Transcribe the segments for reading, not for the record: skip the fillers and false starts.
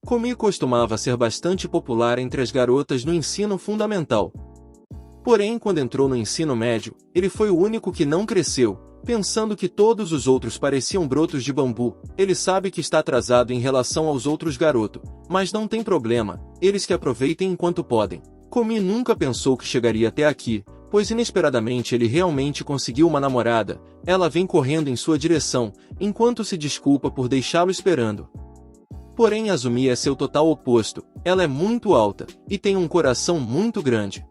Komi costumava ser bastante popular entre as garotas no ensino fundamental. Porém, quando entrou no ensino médio, ele foi o único que não cresceu, pensando que todos os outros pareciam brotos de bambu. Ele sabe que está atrasado em relação aos outros garotos, mas não tem problema, eles que aproveitem enquanto podem. Komi nunca pensou que chegaria até aqui, pois inesperadamente ele realmente conseguiu uma namorada. Ela vem correndo em sua direção, enquanto se desculpa por deixá-lo esperando. Porém, Azumi é seu total oposto. Ela é muito alta, e tem um coração muito grande.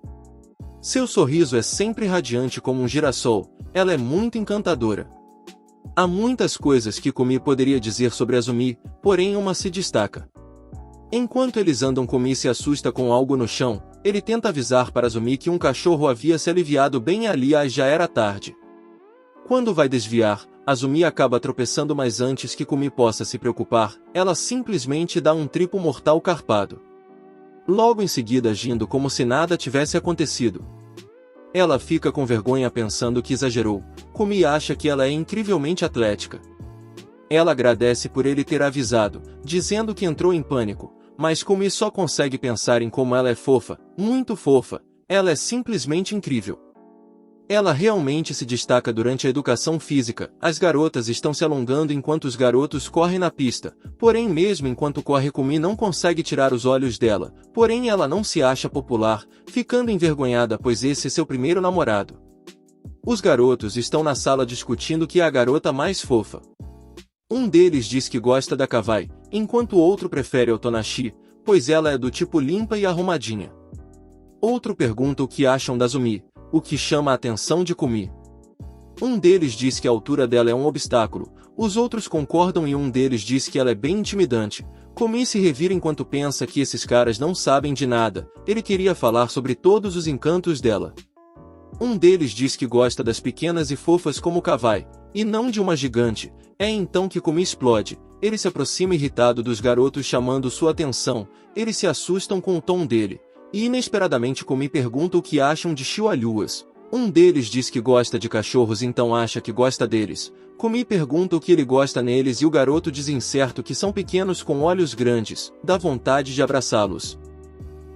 Seu sorriso é sempre radiante como um girassol. Ela é muito encantadora. Há muitas coisas que Komi poderia dizer sobre Azumi, porém uma se destaca. Enquanto eles andam, Komi se assusta com algo no chão. Ele tenta avisar para Azumi que um cachorro havia se aliviado bem ali, mas já era tarde. Quando vai desviar, Azumi acaba tropeçando, mas antes que Komi possa se preocupar, ela simplesmente dá um triplo mortal carpado. Logo em seguida, agindo como se nada tivesse acontecido. Ela fica com vergonha pensando que exagerou. Komi acha que ela é incrivelmente atlética. Ela agradece por ele ter avisado, dizendo que entrou em pânico, mas Komi só consegue pensar em como ela é fofa, muito fofa. Ela é simplesmente incrível. Ela realmente se destaca durante a educação física. As garotas estão se alongando enquanto os garotos correm na pista. Porém, mesmo enquanto corre, Komi não consegue tirar os olhos dela. Porém, ela não se acha popular, ficando envergonhada pois esse é seu primeiro namorado. Os garotos estão na sala discutindo que é a garota mais fofa. Um deles diz que gosta da Kawai, enquanto o outro prefere a Otonashi, pois ela é do tipo limpa e arrumadinha. Outro pergunta o que acham da Azumi, o que chama a atenção de Komi. Um deles diz que a altura dela é um obstáculo, os outros concordam e um deles diz que ela é bem intimidante. Komi se revira enquanto pensa que esses caras não sabem de nada. Ele queria falar sobre todos os encantos dela. Um deles diz que gosta das pequenas e fofas como Kawai, e não de uma gigante. É então que Komi explode. Ele se aproxima irritado dos garotos chamando sua atenção. Eles se assustam com o tom dele. E inesperadamente Komi pergunta o que acham de chihuahuas. Um deles diz que gosta de cachorros, então acha que gosta deles. Komi pergunta o que ele gosta neles e o garoto diz incerto que são pequenos com olhos grandes. Dá vontade de abraçá-los.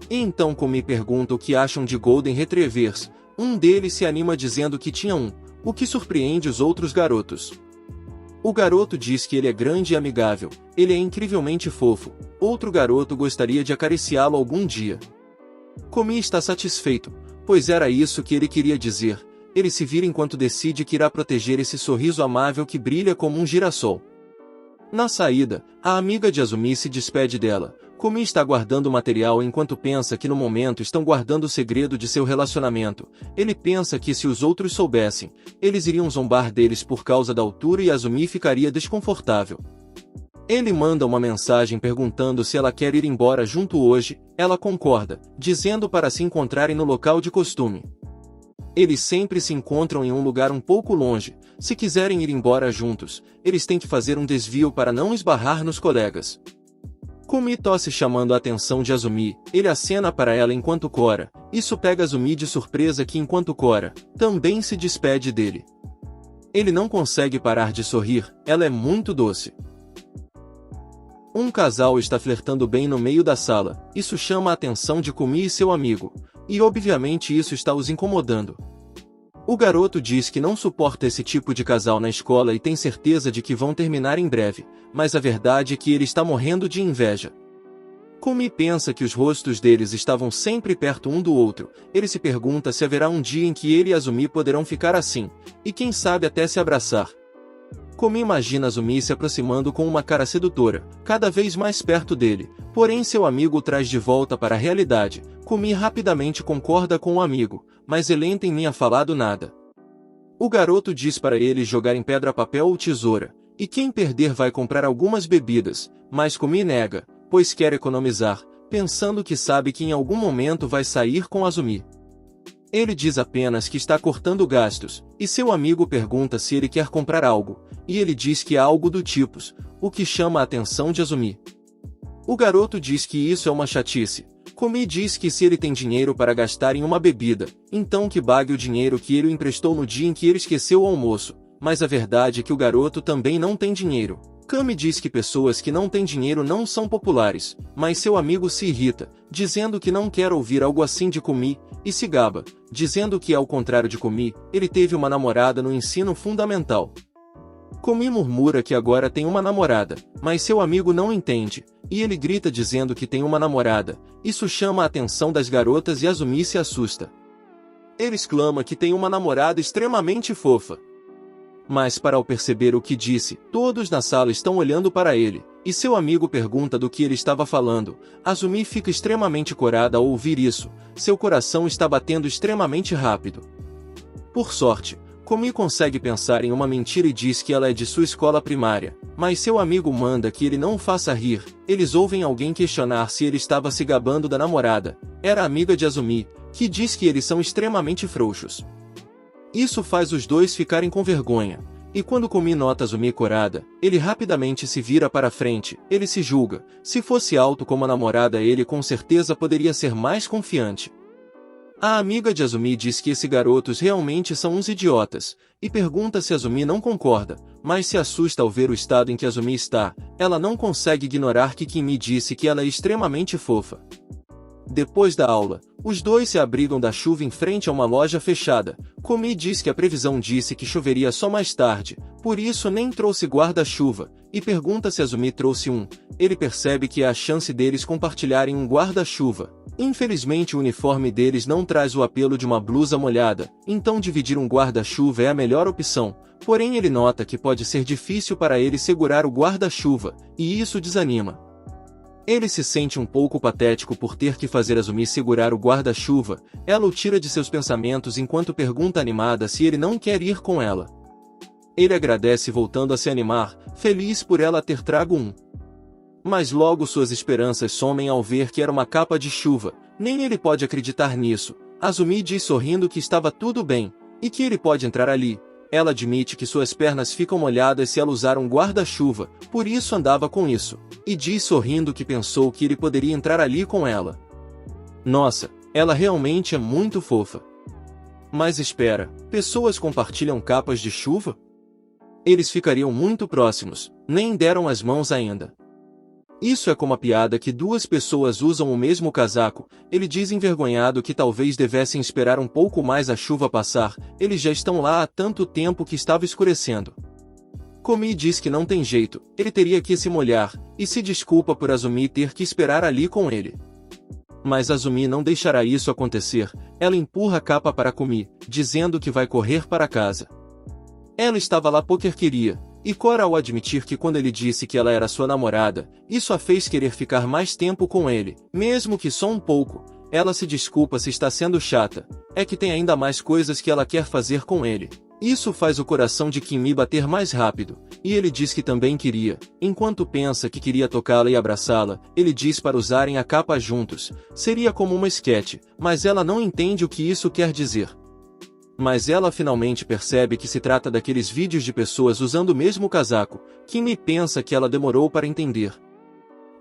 E então Komi pergunta o que acham de Golden Retrievers. Um deles se anima dizendo que tinha um, o que surpreende os outros garotos. O garoto diz que ele é grande e amigável, ele é incrivelmente fofo. Outro garoto gostaria de acariciá-lo algum dia. Komi está satisfeito, pois era isso que ele queria dizer. Ele se vira enquanto decide que irá proteger esse sorriso amável que brilha como um girassol. Na saída, a amiga de Azumi se despede dela. Komi está guardando o material enquanto pensa que no momento estão guardando o segredo de seu relacionamento. Ele pensa que se os outros soubessem, eles iriam zombar deles por causa da altura e Azumi ficaria desconfortável. Ele manda uma mensagem perguntando se ela quer ir embora junto hoje. Ela concorda, dizendo para se encontrarem no local de costume. Eles sempre se encontram em um lugar um pouco longe. Se quiserem ir embora juntos, eles têm que fazer um desvio para não esbarrar nos colegas. Komi tosse chamando a atenção de Azumi. Ele acena para ela enquanto cora. Isso pega Azumi de surpresa que enquanto cora, também se despede dele. Ele não consegue parar de sorrir, ela é muito doce. Um casal está flertando bem no meio da sala. Isso chama a atenção de Komi e seu amigo. E obviamente isso está os incomodando. O garoto diz que não suporta esse tipo de casal na escola e tem certeza de que vão terminar em breve, mas a verdade é que ele está morrendo de inveja. Komi pensa que os rostos deles estavam sempre perto um do outro. Ele se pergunta se haverá um dia em que ele e Azumi poderão ficar assim, e quem sabe até se abraçar. Komi imagina Azumi se aproximando com uma cara sedutora, cada vez mais perto dele, porém seu amigo o traz de volta para a realidade. Komi rapidamente concorda com o amigo, mas ele nem tinha falado nada. O garoto diz para eles jogarem pedra, papel ou tesoura, e quem perder vai comprar algumas bebidas, mas Komi nega, pois quer economizar, pensando que sabe que em algum momento vai sair com Azumi. Ele diz apenas que está cortando gastos, e seu amigo pergunta se ele quer comprar algo, e ele diz que é algo do tipo, o que chama a atenção de Azumi. O garoto diz que isso é uma chatice. Komi diz que se ele tem dinheiro para gastar em uma bebida, então que pague o dinheiro que ele emprestou no dia em que ele esqueceu o almoço, mas a verdade é que o garoto também não tem dinheiro. Kami diz que pessoas que não têm dinheiro não são populares, mas seu amigo se irrita, dizendo que não quer ouvir algo assim de Kumi, e se gaba, dizendo que ao contrário de Kumi, ele teve uma namorada no ensino fundamental. Kumi murmura que agora tem uma namorada, mas seu amigo não entende, e ele grita dizendo que tem uma namorada. Isso chama a atenção das garotas e Azumi se assusta. Ele exclama que tem uma namorada extremamente fofa. Mas para ao perceber o que disse, todos na sala estão olhando para ele, e seu amigo pergunta do que ele estava falando. Azumi fica extremamente corada ao ouvir isso, seu coração está batendo extremamente rápido. Por sorte, Kumi consegue pensar em uma mentira e diz que ela é de sua escola primária, mas seu amigo manda que ele não o faça rir. Eles ouvem alguém questionar se ele estava se gabando da namorada. Era a amiga de Azumi, que diz que eles são extremamente frouxos. Isso faz os dois ficarem com vergonha, e quando Kumi nota Azumi corada, ele rapidamente se vira para frente. Ele se julga, se fosse alto como a namorada ele com certeza poderia ser mais confiante. A amiga de Azumi diz que esses garotos realmente são uns idiotas, e pergunta se Azumi não concorda, mas se assusta ao ver o estado em que Azumi está. Ela não consegue ignorar que Kimi disse que ela é extremamente fofa. Depois da aula, os dois se abrigam da chuva em frente a uma loja fechada. Kumi diz que a previsão disse que choveria só mais tarde, por isso nem trouxe guarda-chuva, e pergunta se Azumi trouxe um. Ele percebe que há a chance deles compartilharem um guarda-chuva. Infelizmente o uniforme deles não traz o apelo de uma blusa molhada, então dividir um guarda-chuva é a melhor opção, porém ele nota que pode ser difícil para ele segurar o guarda-chuva, e isso desanima. Ele se sente um pouco patético por ter que fazer Azumi segurar o guarda-chuva. Ela o tira de seus pensamentos enquanto pergunta animada se ele não quer ir com ela. Ele agradece voltando a se animar, feliz por ela ter trago um. Mas logo suas esperanças somem ao ver que era uma capa de chuva. Nem ele pode acreditar nisso. Azumi diz sorrindo que estava tudo bem, e que ele pode entrar ali. Ela admite que suas pernas ficam molhadas se ela usar um guarda-chuva, por isso andava com isso, e diz sorrindo que pensou que ele poderia entrar ali com ela. Nossa, ela realmente é muito fofa. Mas espera, pessoas compartilham capas de chuva? Eles ficariam muito próximos, nem deram as mãos ainda. Isso é como a piada que duas pessoas usam o mesmo casaco. Ele diz envergonhado que talvez devessem esperar um pouco mais a chuva passar, eles já estão lá há tanto tempo que estava escurecendo. Kumi diz que não tem jeito, ele teria que se molhar, e se desculpa por Azumi ter que esperar ali com ele. Mas Azumi não deixará isso acontecer. Ela empurra a capa para Kumi, dizendo que vai correr para casa. Ela estava lá porque queria. E Cora ao admitir que quando ele disse que ela era sua namorada, isso a fez querer ficar mais tempo com ele, mesmo que só um pouco. Ela se desculpa se está sendo chata, é que tem ainda mais coisas que ela quer fazer com ele. Isso faz o coração de Kimi bater mais rápido, e ele diz que também queria. Enquanto pensa que queria tocá-la e abraçá-la, ele diz para usarem a capa juntos. Seria como uma esquete, mas ela não entende o que isso quer dizer. Mas ela finalmente percebe que se trata daqueles vídeos de pessoas usando o mesmo casaco. Kimi pensa que ela demorou para entender.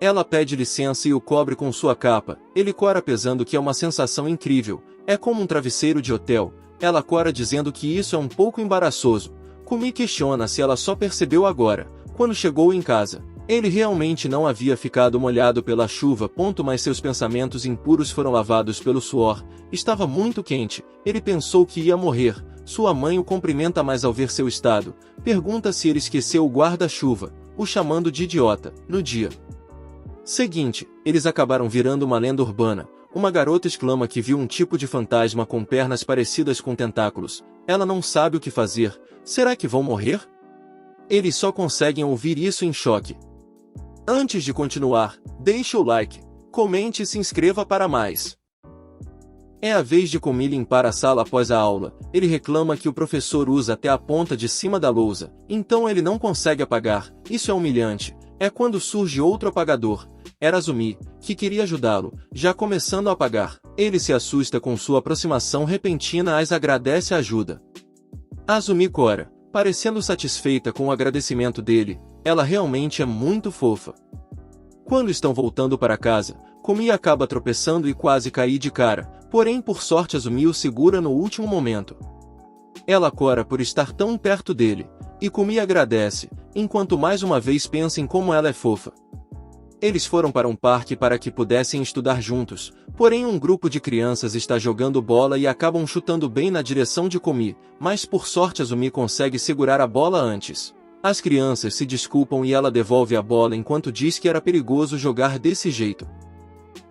Ela pede licença e o cobre com sua capa. Ele cora pesando que é uma sensação incrível. É como um travesseiro de hotel. Ela cora dizendo que isso é um pouco embaraçoso. Kumi questiona se ela só percebeu agora, quando chegou em casa. Ele realmente não havia ficado molhado pela chuva, mas seus pensamentos impuros foram lavados pelo suor. Estava muito quente, ele pensou que ia morrer. Sua mãe o cumprimenta mais ao ver seu estado. Pergunta se ele esqueceu o guarda-chuva, o chamando de idiota. No dia seguinte, eles acabaram virando uma lenda urbana. Uma garota exclama que viu um tipo de fantasma com pernas parecidas com tentáculos. Ela não sabe o que fazer. Será que vão morrer? Eles só conseguem ouvir isso em choque. Antes de continuar, deixe o like, comente e se inscreva para mais. É a vez de Kumi limpar a sala após a aula. Ele reclama que o professor usa até a ponta de cima da lousa, então ele não consegue apagar. Isso é humilhante. É quando surge outro apagador. Era Azumi, que queria ajudá-lo, já começando a apagar. Ele se assusta com sua aproximação repentina, mas agradece a ajuda. Azumi cora, parecendo satisfeita com o agradecimento dele. Ela realmente é muito fofa. Quando estão voltando para casa, Kumi acaba tropeçando e quase cai de cara, porém por sorte Azumi o segura no último momento. Ela cora por estar tão perto dele, e Kumi agradece. enquanto mais uma vez pensa em como ela é fofa. Eles foram para um parque para que pudessem estudar juntos, porém um grupo de crianças está jogando bola e acabam chutando bem na direção de Komi, mas por sorte Azumi consegue segurar a bola antes. As crianças se desculpam e ela devolve a bola enquanto diz que era perigoso jogar desse jeito.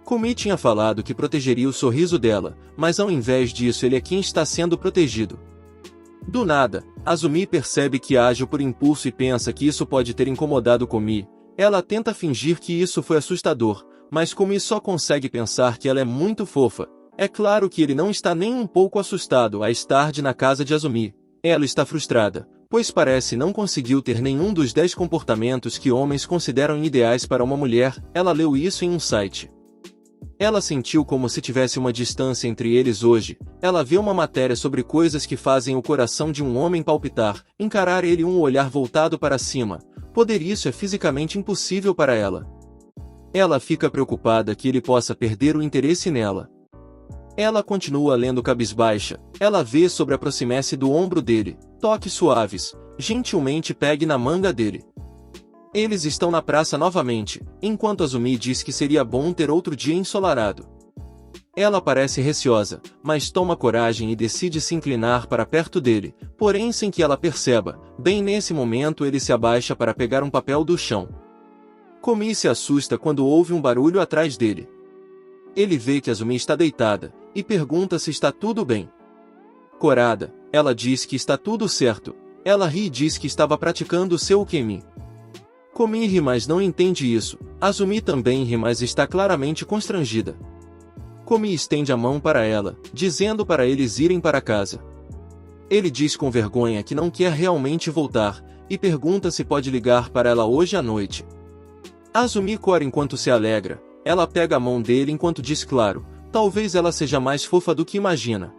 Komi tinha falado que protegeria o sorriso dela, mas ao invés disso ele é quem está sendo protegido. Do nada, Azumi percebe que age por impulso e pensa que isso pode ter incomodado Komi. Ela tenta fingir que isso foi assustador, mas Komi só consegue pensar que ela é muito fofa. É claro que ele não está nem um pouco assustado a estar na casa de Azumi. Ela está frustrada, pois parece não conseguiu ter nenhum dos 10 comportamentos que homens consideram ideais para uma mulher. Ela leu isso em um site. Ela sentiu como se tivesse uma distância entre eles hoje. Ela vê uma matéria sobre coisas que fazem o coração de um homem palpitar, encarar ele um olhar voltado para cima. Poder isso é fisicamente impossível para ela. Ela fica preocupada que ele possa perder o interesse nela. Ela continua lendo cabisbaixa. Ela vê sobre aproximar-se do ombro dele. Toques suaves. Gentilmente pegue na manga dele. Eles estão na praça novamente, enquanto Azumi diz que seria bom ter outro dia ensolarado. Ela parece receosa, mas toma coragem e decide se inclinar para perto dele, porém sem que ela perceba. Bem nesse momento ele se abaixa para pegar um papel do chão. Komi se assusta quando ouve um barulho atrás dele. Ele vê que Azumi está deitada, e pergunta se está tudo bem. Corada, ela diz que está tudo certo. Ela ri e diz que estava praticando seu ukemi. Komi ri mas não entende isso. Azumi também ri mas está claramente constrangida. Komi estende a mão para ela, dizendo para eles irem para casa. Ele diz com vergonha que não quer realmente voltar, e pergunta se pode ligar para ela hoje à noite. Azumi cora enquanto se alegra. Ela pega a mão dele enquanto diz claro, talvez ela seja mais fofa do que imagina.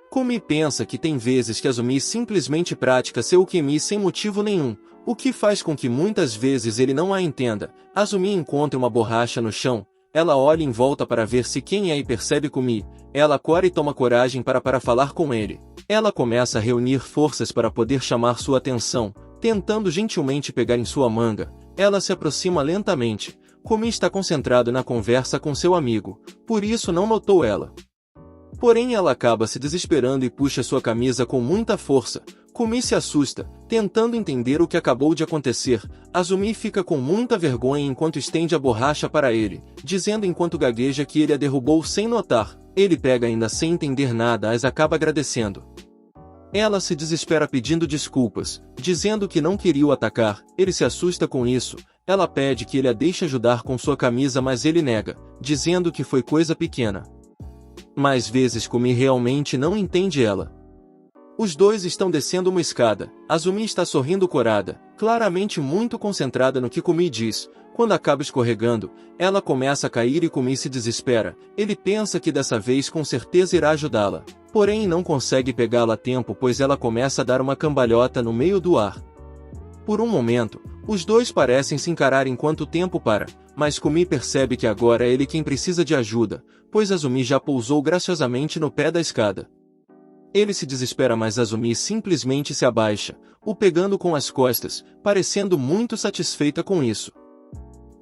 Komi pensa que tem vezes que Azumi simplesmente pratica seu ukemi sem motivo nenhum, o que faz com que muitas vezes ele não a entenda. Azumi encontra uma borracha no chão. Ela olha em volta para ver se quem é e percebe Komi. Ela cora e toma coragem para falar com ele. Ela começa a reunir forças para poder chamar sua atenção, tentando gentilmente pegar em sua manga. Ela se aproxima lentamente. Komi está concentrado na conversa com seu amigo, por isso não notou ela. Porém ela acaba se desesperando e puxa sua camisa com muita força. Komi se assusta, tentando entender o que acabou de acontecer. Azumi fica com muita vergonha enquanto estende a borracha para ele, dizendo enquanto gagueja que ele a derrubou sem notar. Ele pega ainda sem entender nada, mas acaba agradecendo. Ela se desespera pedindo desculpas, dizendo que não queria o atacar. Ele se assusta com isso. Ela pede que ele a deixe ajudar com sua camisa mas ele nega, dizendo que foi coisa pequena. Mais vezes Komi realmente não entende ela. Os dois estão descendo uma escada. Azumi está sorrindo corada, claramente muito concentrada no que Komi diz. Quando acaba escorregando, ela começa a cair e Komi se desespera. Ele pensa que dessa vez com certeza irá ajudá-la. Porém não consegue pegá-la a tempo pois ela começa a dar uma cambalhota no meio do ar. Por um momento, os dois parecem se encarar enquanto o tempo para, mas Komi percebe que agora é ele quem precisa de ajuda, pois Azumi já pousou graciosamente no pé da escada. Ele se desespera mas Azumi simplesmente se abaixa, o pegando com as costas, parecendo muito satisfeita com isso.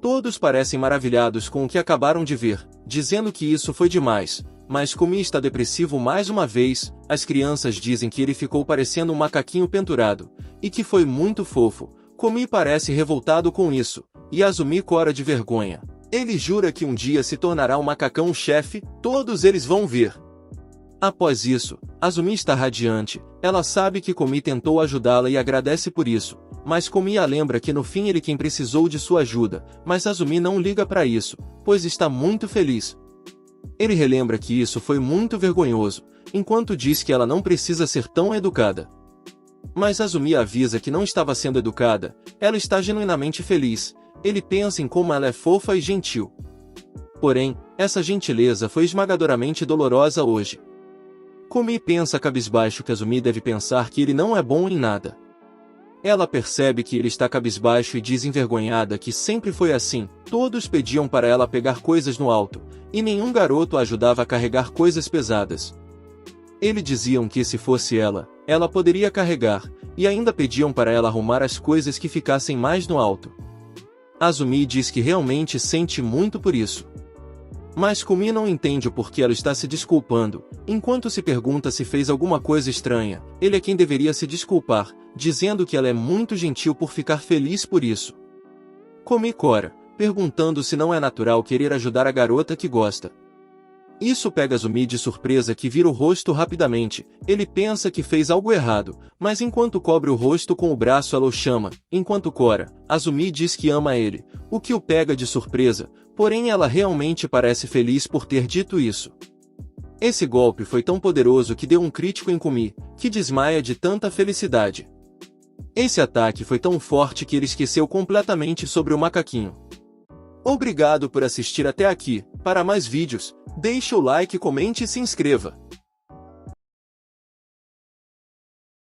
Todos parecem maravilhados com o que acabaram de ver, dizendo que isso foi demais, mas Komi está depressivo mais uma vez. As crianças dizem que ele ficou parecendo um macaquinho pendurado, e que foi muito fofo. Komi parece revoltado com isso, e Azumi cora de vergonha. Ele jura que um dia se tornará um macacão-chefe, todos eles vão ver. Após isso, Azumi está radiante. Ela sabe que Komi tentou ajudá-la e agradece por isso, mas Komi a lembra que no fim ele quem precisou de sua ajuda, mas Azumi não liga para isso, pois está muito feliz. Ele relembra que isso foi muito vergonhoso, enquanto diz que ela não precisa ser tão educada. Mas Azumi avisa que não estava sendo educada, ela está genuinamente feliz. Ele pensa em como ela é fofa e gentil. Porém, essa gentileza foi esmagadoramente dolorosa hoje. Komi pensa cabisbaixo que Azumi deve pensar que ele não é bom em nada. Ela percebe que ele está cabisbaixo e diz envergonhada que sempre foi assim. Todos pediam para ela pegar coisas no alto, e nenhum garoto a ajudava a carregar coisas pesadas. Eles diziam que se fosse ela, ela poderia carregar, e ainda pediam para ela arrumar as coisas que ficassem mais no alto. Azumi diz que realmente sente muito por isso. Mas Kumi não entende o porquê ela está se desculpando, enquanto se pergunta se fez alguma coisa estranha. Ele é quem deveria se desculpar, dizendo que ela é muito gentil por ficar feliz por isso. Kumi cora, perguntando se não é natural querer ajudar a garota que gosta. Isso pega Azumi de surpresa, que vira o rosto rapidamente. Ele pensa que fez algo errado, mas enquanto cobre o rosto com o braço ela o chama. Enquanto cora, Azumi diz que ama ele, o que o pega de surpresa, porém ela realmente parece feliz por ter dito isso. Esse golpe foi tão poderoso que deu um crítico em Kumi, que desmaia de tanta felicidade. Esse ataque foi tão forte que ele esqueceu completamente sobre o macaquinho. Obrigado por assistir até aqui. Para mais vídeos, deixe o like, comente e se inscreva.